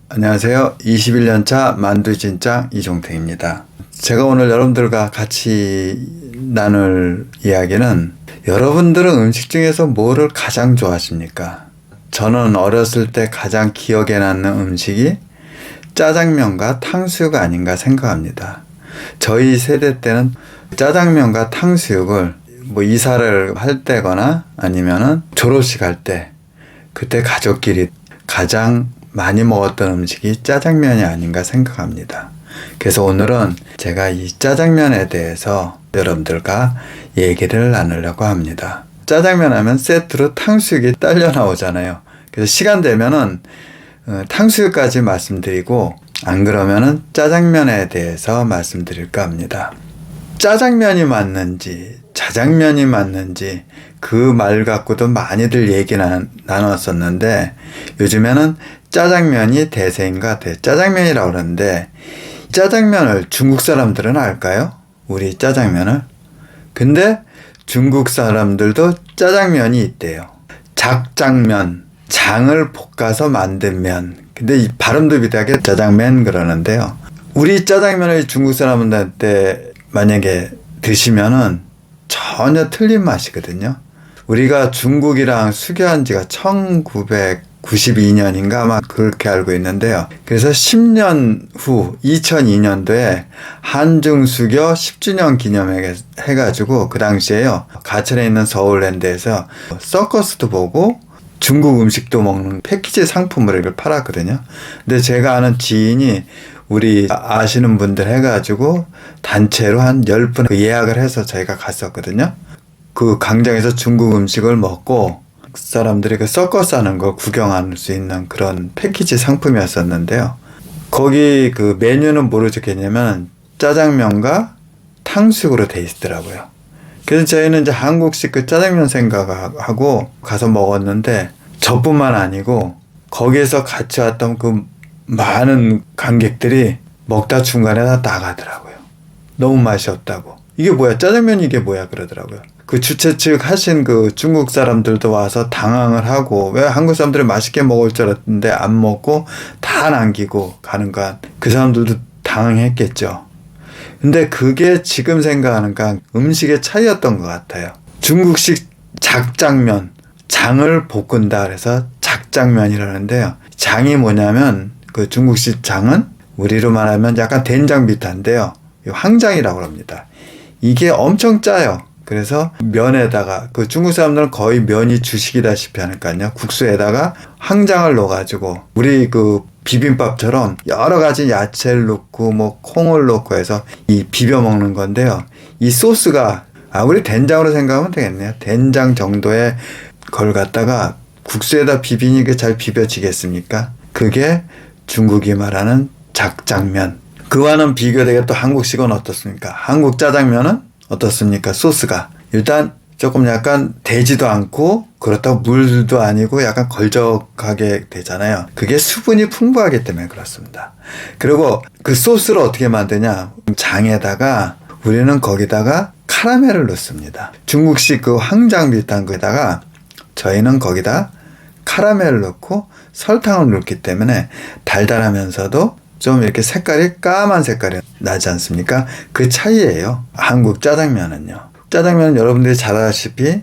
안녕하세요. 21년차 만두진짜 이종택입니다. 제가 오늘 여러분들과 같이 나눌 이야기는 여러분들은 음식 중에서 뭐를 가장 좋아하십니까? 저는 어렸을 때 가장 기억에 남는 음식이 짜장면과 탕수육 아닌가 생각합니다. 저희 세대 때는 짜장면과 탕수육을 이사를 할 때거나 아니면은 졸업식 할 때 그때 가족끼리 가장 많이 먹었던 음식이 짜장면이 아닌가 생각합니다. 그래서 오늘은 제가 이 짜장면에 대해서 여러분들과 얘기를 나누려고 합니다. 짜장면 하면 세트로 탕수육이 딸려 나오잖아요. 그래서 시간 되면은 탕수육까지 말씀드리고 안 그러면은 짜장면에 대해서 말씀드릴까 합니다. 짜장면이 맞는지 자장면이 맞는지 그 말 갖고도 많이들 얘기 나눴었는데 요즘에는 짜장면이 대세인 것 같아요. 짜장면이라고 그러는데 짜장면을 중국 사람들은 알까요? 우리 짜장면을. 근데 중국 사람들도 짜장면이 있대요. 작장면, 장을 볶아서 만든 면. 근데 이 발음도 비슷하게 짜장면 그러는데요. 우리 짜장면을 중국 사람들한테 만약에 드시면은 전혀 틀린 맛이거든요. 우리가 중국이랑 수교한 지가 1992년인가 아마 그렇게 알고 있는데요. 그래서 10년 후 2002년도에 한중 수교 10주년 기념회 해가지고 그 당시에요. 가천에 있는 서울랜드에서 서커스도 보고 중국 음식도 먹는 패키지 상품을 이렇게 팔았거든요. 근데 제가 아는 지인이 우리 아시는 분들 해가지고 단체로 한 10분 예약을 해서 저희가 갔었거든요. 그 광장에서 중국 음식을 먹고 사람들이 그 서커스 하는 거 구경할 수 있는 그런 패키지 상품이었었는데요. 거기 그 메뉴는 뭐로 적혀있냐면 짜장면과 탕수육으로 돼 있더라고요. 그래서 저희는 이제 한국식 그 짜장면 생각하고 가서 먹었는데 저뿐만 아니고 거기에서 같이 왔던 그 많은 관객들이 먹다 중간에 다 나가더라고요. 너무 맛이 없다고. 이게 뭐야? 짜장면 이게 뭐야? 그러더라고요. 그 주최 측 하신 그 중국 사람들도 와서 당황을 하고 왜 한국 사람들이 맛있게 먹을 줄 알았는데 안 먹고 다 남기고 가는 거 그 사람들도 당황했겠죠. 근데 그게 지금 생각하니까 음식의 차이였던 것 같아요. 중국식 작장면, 장을 볶은다 그래서 작장면이라는데요. 장이 뭐냐면 그 중국식 장은 우리로 말하면 약간 된장 비슷한데요. 황장이라고 합니다. 이게 엄청 짜요. 그래서 면에다가 그 중국 사람들은 거의 면이 주식이다시피 하니까요. 국수에다가 황장을 넣어가지고 우리 그 비빔밥처럼 여러 가지 야채를 넣고 콩을 넣고 해서 이 비벼 먹는 건데요. 이 소스가 우리 된장으로 생각하면 되겠네요. 된장 정도의 걸 갖다가 국수에다 비비니 그 잘 비벼지겠습니까? 그게 중국이 말하는 작장면. 그와는 비교되게 또 한국식은 어떻습니까? 한국 짜장면은 어떻습니까? 소스가 일단 조금 약간 되지도 않고 그렇다고 물도 아니고 약간 걸적하게 되잖아요. 그게 수분이 풍부하기 때문에 그렇습니다. 그리고 그 소스를 어떻게 만드냐? 장에다가 우리는 거기다가 카라멜을 넣습니다. 중국식 그 황장 비슷한 거에다가 저희는 거기다 카라멜을 넣고 설탕을 넣기 때문에 달달하면서도 좀 이렇게 색깔이 까만 색깔이 나지 않습니까? 그 차이예요. 한국 짜장면은요. 짜장면은 여러분들이 잘 아시다시피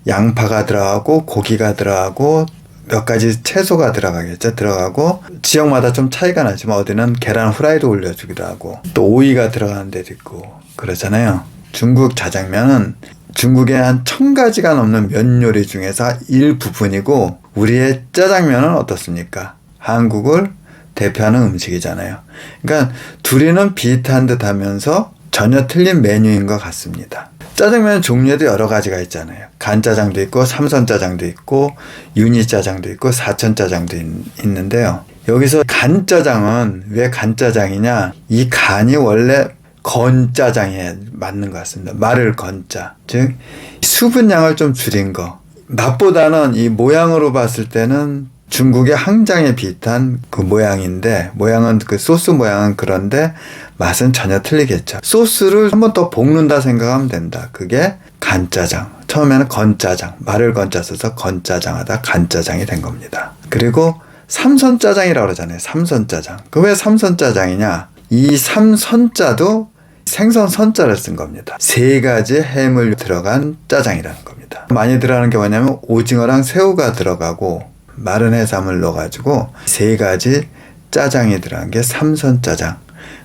양파가 들어가고 고기가 들어가고 몇 가지 채소가 들어가고 지역마다 좀 차이가 나지만 어디는 계란 후라이도 올려주기도 하고 또 오이가 들어가는 데도 있고 그러잖아요. 중국 짜장면은 중국에 한 1000가지가 넘는 면 요리 중에서 일부분이고 우리의 짜장면은 어떻습니까? 한국을 대표하는 음식이잖아요. 그러니까 둘이는 비슷한 듯 하면서 전혀 틀린 메뉴인 것 같습니다. 짜장면 종류에도 여러 가지가 있잖아요. 간짜장도 있고 삼선짜장도 있고 유니짜장도 있고 사천짜장도 있는데요. 여기서 간짜장은 왜 간짜장이냐? 이 간이 원래 건짜장에 맞는 것 같습니다. 마를 건짜. 즉 수분량을 좀 줄인 거. 맛보다는 이 모양으로 봤을 때는 중국의 황장에 비슷한 그 모양인데 모양은 그 소스 모양은 그런데 맛은 전혀 틀리겠죠. 소스를 한 번 더 볶는다 생각하면 된다. 그게 간짜장. 처음에는 건짜장, 말을 건짜 써서 건짜장 하다 간짜장이 된 겁니다. 그리고 삼선짜장이라고 그러잖아요. 삼선짜장. 그 왜 삼선짜장이냐? 이 삼선자도 생선 선자를 쓴 겁니다. 3가지 해물 들어간 짜장이라는 겁니다. 많이 들어가는 게 뭐냐면 오징어랑 새우가 들어가고 마른 해산물 넣어가지고 3가지 짜장이 들어간 게 삼선짜장.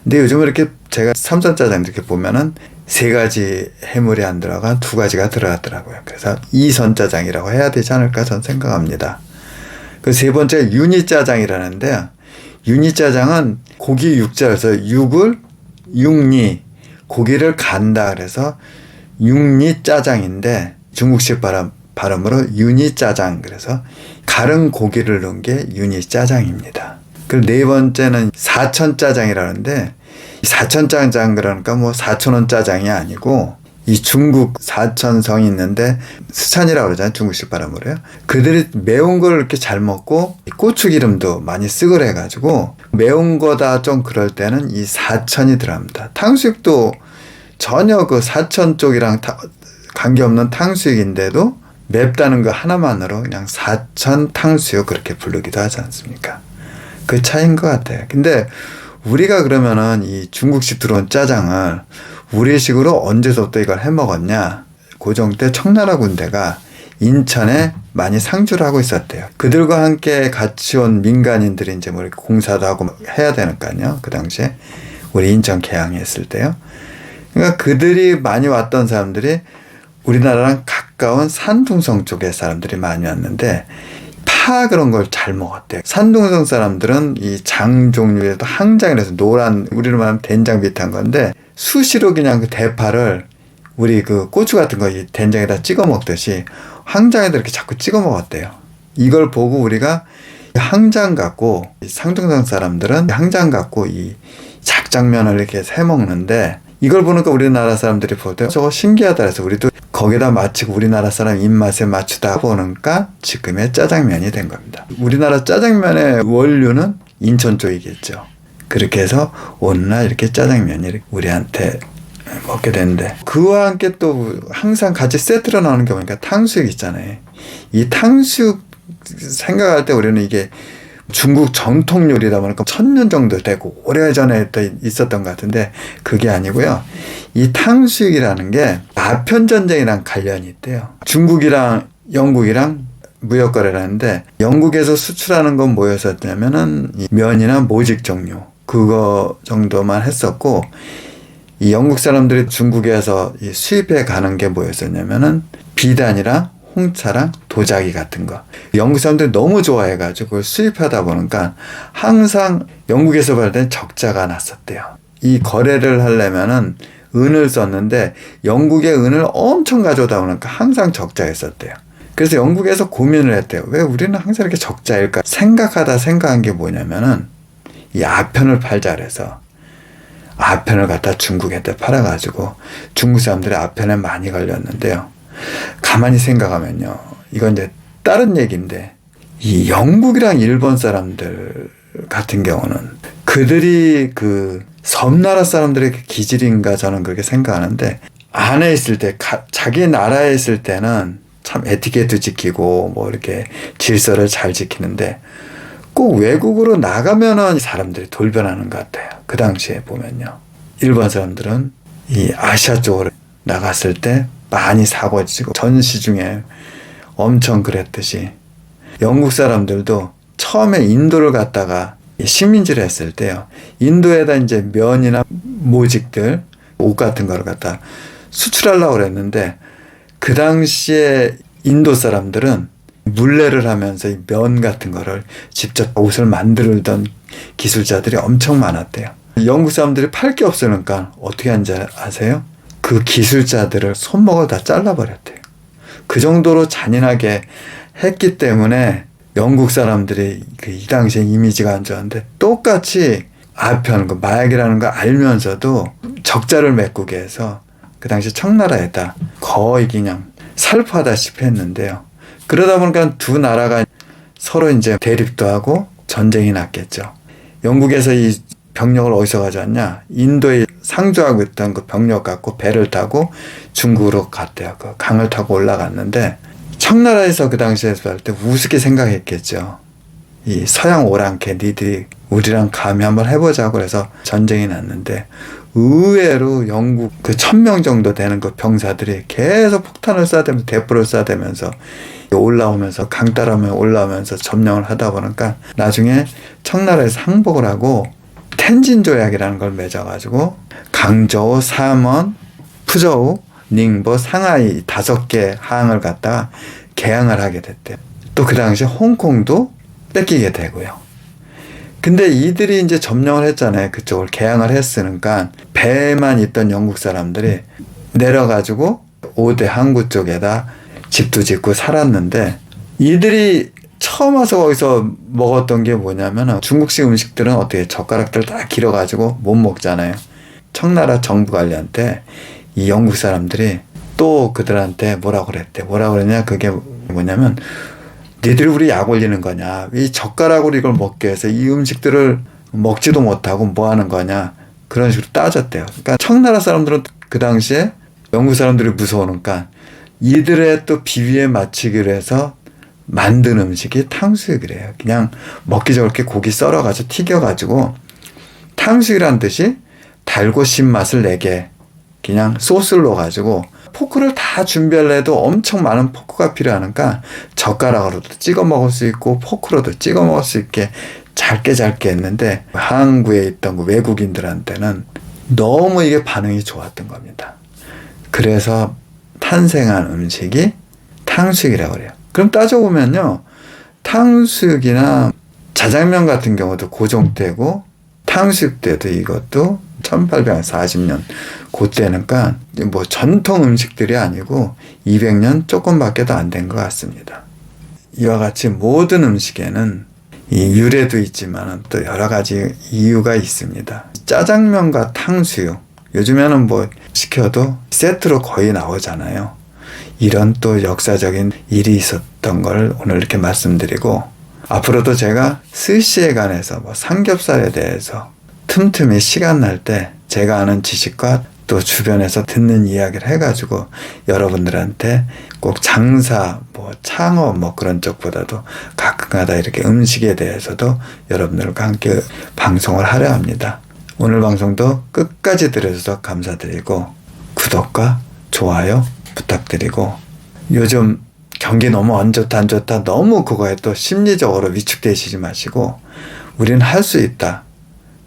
근데 요즘 이렇게 제가 삼선짜장 이렇게 보면은 3가지 해물이 안 들어간 2가지가 들어갔더라고요. 그래서 이선짜장이라고 해야 되지 않을까 저는 생각합니다. 그 3번째 유니짜장이라는데, 유니짜장은 고기 육자에서 육리 고기를 간다 그래서 육리짜장인데 중국식 발음으로 유니짜장, 그래서 갈은 고기를 넣은 게 유니짜장입니다. 그리고 4번째는 사천짜장이라는데, 사천짜장 그러니까 뭐 4,000원 짜장이 아니고 이 중국 사천성이 있는데 스촨이라고 그러잖아요. 중국식 발음으로요. 그들이 매운 걸 이렇게 잘 먹고 고추기름도 많이 쓰고 해가지고 매운 거다 좀 그럴 때는 이 사천이 들어갑니다. 탕수육도 전혀 그 사천 쪽이랑 관계없는 탕수육인데도 맵다는 거 하나만으로 그냥 사천 탕수육 그렇게 부르기도 하지 않습니까? 그 차이인 것 같아요. 근데 우리가 그러면은 이 중국식 들어온 짜장을 우리식으로 언제부터 이걸 해 먹었냐? 고종 때 청나라 군대가 인천에 많이 상주를 하고 있었대요. 그들과 함께 같이 온 민간인들이 이제 뭐 이렇게 공사도 하고 해야 되니까요. 그 당시에 우리 인천 개항에 있을 때요. 그러니까 그들이 많이 왔던 사람들이 우리나라랑 가까운 산둥성 쪽의 사람들이 많이 왔는데 파 그런 걸 잘 먹었대요. 산둥성 사람들은 이 장 종류에도 항장이라서 노란, 우리로 말하면 된장 비슷한 건데 수시로 그냥 그 대파를 우리 그 고추 같은 거 이 된장에다 찍어 먹듯이 항장에다 이렇게 자꾸 찍어 먹었대요. 이걸 보고 우리가 항장 갖고, 상둥성 사람들은 항장 갖고 이 작장면을 이렇게 해 먹는데, 이걸 보니까 우리나라 사람들이 볼 때 저거 신기하다 해서 우리도 거기다 맞추고 우리나라 사람 입맛에 맞추다 보니까 지금의 짜장면이 된 겁니다. 우리나라 짜장면의 원료는 인천 쪽이겠죠. 그렇게 해서 오늘날 이렇게 짜장면이 우리한테 먹게 되는데, 그와 함께 또 항상 같이 세트로 나오는 게 뭐니까 탕수육 있잖아요. 이 탕수육 생각할 때 우리는 이게 중국 전통 요리다 보니까 1000년 정도 되고 오래전에 있었던 것 같은데 그게 아니고요. 이 탕수육이라는 게 아편 전쟁이랑 관련이 있대요. 중국이랑 영국이랑 무역 거래를 하는데, 영국에서 수출하는 건 뭐였었냐면은 이 면이나 모직 종류 그거 정도만 했었고, 이 영국 사람들이 중국에서 이 수입해 가는 게 뭐였었냐면은 비단이랑 홍차랑 도자기 같은 거. 영국 사람들이 너무 좋아해가지고 그걸 수입하다 보니까 항상 영국에서 받을 땐 적자가 났었대요. 이 거래를 하려면은 은을 썼는데 영국의 은을 엄청 가져오다 보니까 항상 적자였었대요. 그래서 영국에서 고민을 했대요. 왜 우리는 항상 이렇게 적자일까? 생각한 게 뭐냐면은 이 아편을 팔자 그래서 아편을 갖다 중국한테 팔아가지고 중국 사람들이 아편에 많이 걸렸는데요. 가만히 생각하면요, 이건 이제 다른 얘기인데, 이 영국이랑 일본 사람들 같은 경우는 그들이 그 섬나라 사람들의 기질인가 저는 그렇게 생각하는데, 안에 있을 때 자기 나라에 있을 때는 참 에티켓도 지키고 뭐 이렇게 질서를 잘 지키는데 꼭 외국으로 나가면은 사람들이 돌변하는 것 같아요. 그 당시에 보면요, 일본 사람들은 이 아시아 쪽으로 나갔을 때 많이 사고치고 전시 중에 엄청 그랬듯이, 영국 사람들도 처음에 인도를 갔다가 식민지를 했을 때요, 인도에다 이제 면이나 모직들, 옷 같은 거를 갖다 수출하려고 그랬는데, 그 당시에 인도 사람들은 물레를 하면서 이 면 같은 거를 직접 옷을 만들던 기술자들이 엄청 많았대요. 영국 사람들이 팔 게 없으니까 어떻게 하는지 아세요? 그 기술자들을 손목을 다 잘라버렸대요. 그 정도로 잔인하게 했기 때문에 영국 사람들이 이 당시에 이미지가 안 좋았는데, 똑같이 아편, 그 마약이라는 거 알면서도 적자를 메꾸게 해서 그 당시 청나라에다 거의 그냥 살포하다시피 했는데요. 그러다 보니까 두 나라가 서로 이제 대립도 하고 전쟁이 났겠죠. 영국에서 이 병력을 어디서 가져왔냐? 인도에 상주하고 있던 그 병력 갖고 배를 타고 중국으로 갔대요. 그 강을 타고 올라갔는데, 청나라에서 그 당시에 할 때 우습게 생각했겠죠. 이 서양 오랑캐 니들이 우리랑 감히 한번 해보자고 해서 전쟁이 났는데, 의외로 영국 그 1000명 정도 되는 그 병사들이 계속 폭탄을 쏴대면서 대포를 쏴대면서 올라오면서 강 따라오면 올라오면서 점령을 하다 보니까 나중에 청나라에서 항복을 하고 텐진 조약이라는 걸 맺어가지고 강저우, 삼원, 푸저우, 닝보, 상하이 5개 항을 갖다가 개항을 하게 됐대요. 또 그 당시 홍콩도 뺏기게 되고요. 근데 이들이 이제 점령을 했잖아요. 그쪽을 개항을 했으니까 배에만 있던 영국 사람들이 내려가지고 5대 항구 쪽에다 집도 짓고 살았는데, 이들이 처음 와서 거기서 먹었던 게 뭐냐면, 중국식 음식들은 어떻게 젓가락들 다 길어가지고 못 먹잖아요. 청나라 정부 관리한테 이 영국 사람들이 또 그들한테 뭐라고 그랬냐, 그게 뭐냐면, 니들 우리 약 올리는 거냐, 이 젓가락으로 이걸 먹게 해서 이 음식들을 먹지도 못하고 뭐 하는 거냐, 그런 식으로 따졌대요. 그러니까 청나라 사람들은 그 당시에 영국 사람들이 무서우니까 이들의 또 비위에 맞추기로 해서 만든 음식이 탕수육이래요. 그냥 먹기 좋게 고기 썰어가지고 튀겨가지고, 탕수육이란 뜻이 달고 신맛을 내게 그냥 소스를 넣어가지고, 포크를 다 준비하려도 엄청 많은 포크가 필요하니까 젓가락으로도 찍어 먹을 수 있고 포크로도 찍어 먹을 수 있게 짧게 했는데, 항구에 있던 그 외국인들한테는 너무 이게 반응이 좋았던 겁니다. 그래서 탄생한 음식이 탕수육이라고 그래요. 그럼 따져보면요, 탕수육이나 자장면 같은 경우도 고종때고 탕수육 때도 이것도 1840년 그때니까 뭐 전통 음식들이 아니고 200년 조금밖에 더 안 된 것 같습니다. 이와 같이 모든 음식에는 이 유래도 있지만 또 여러 가지 이유가 있습니다. 짜장면과 탕수육, 요즘에는 뭐 시켜도 세트로 거의 나오잖아요. 이런 또 역사적인 일이 있었던 걸 오늘 이렇게 말씀드리고, 앞으로도 제가 스시에 관해서 뭐 삼겹살에 대해서 틈틈이 시간 날 때 제가 아는 지식과 또 주변에서 듣는 이야기를 해가지고 여러분들한테 꼭 장사, 뭐 창업 뭐 그런 쪽보다도 가끔가다 이렇게 음식에 대해서도 여러분들과 함께 방송을 하려 합니다. 오늘 방송도 끝까지 들어주셔서 감사드리고 구독과 좋아요 부탁드리고, 요즘 경기 너무 안 좋다 너무 그거에 또 심리적으로 위축되시지 마시고, 우리는 할 수 있다.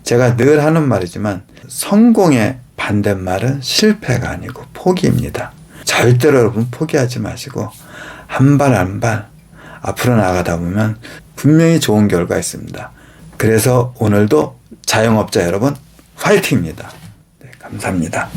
제가 늘 하는 말이지만 성공의 반대말은 실패가 아니고 포기입니다. 절대로 여러분 포기하지 마시고 한 발 한 발 앞으로 나가다 보면 분명히 좋은 결과 있습니다. 그래서 오늘도 자영업자 여러분 화이팅입니다. 네, 감사합니다.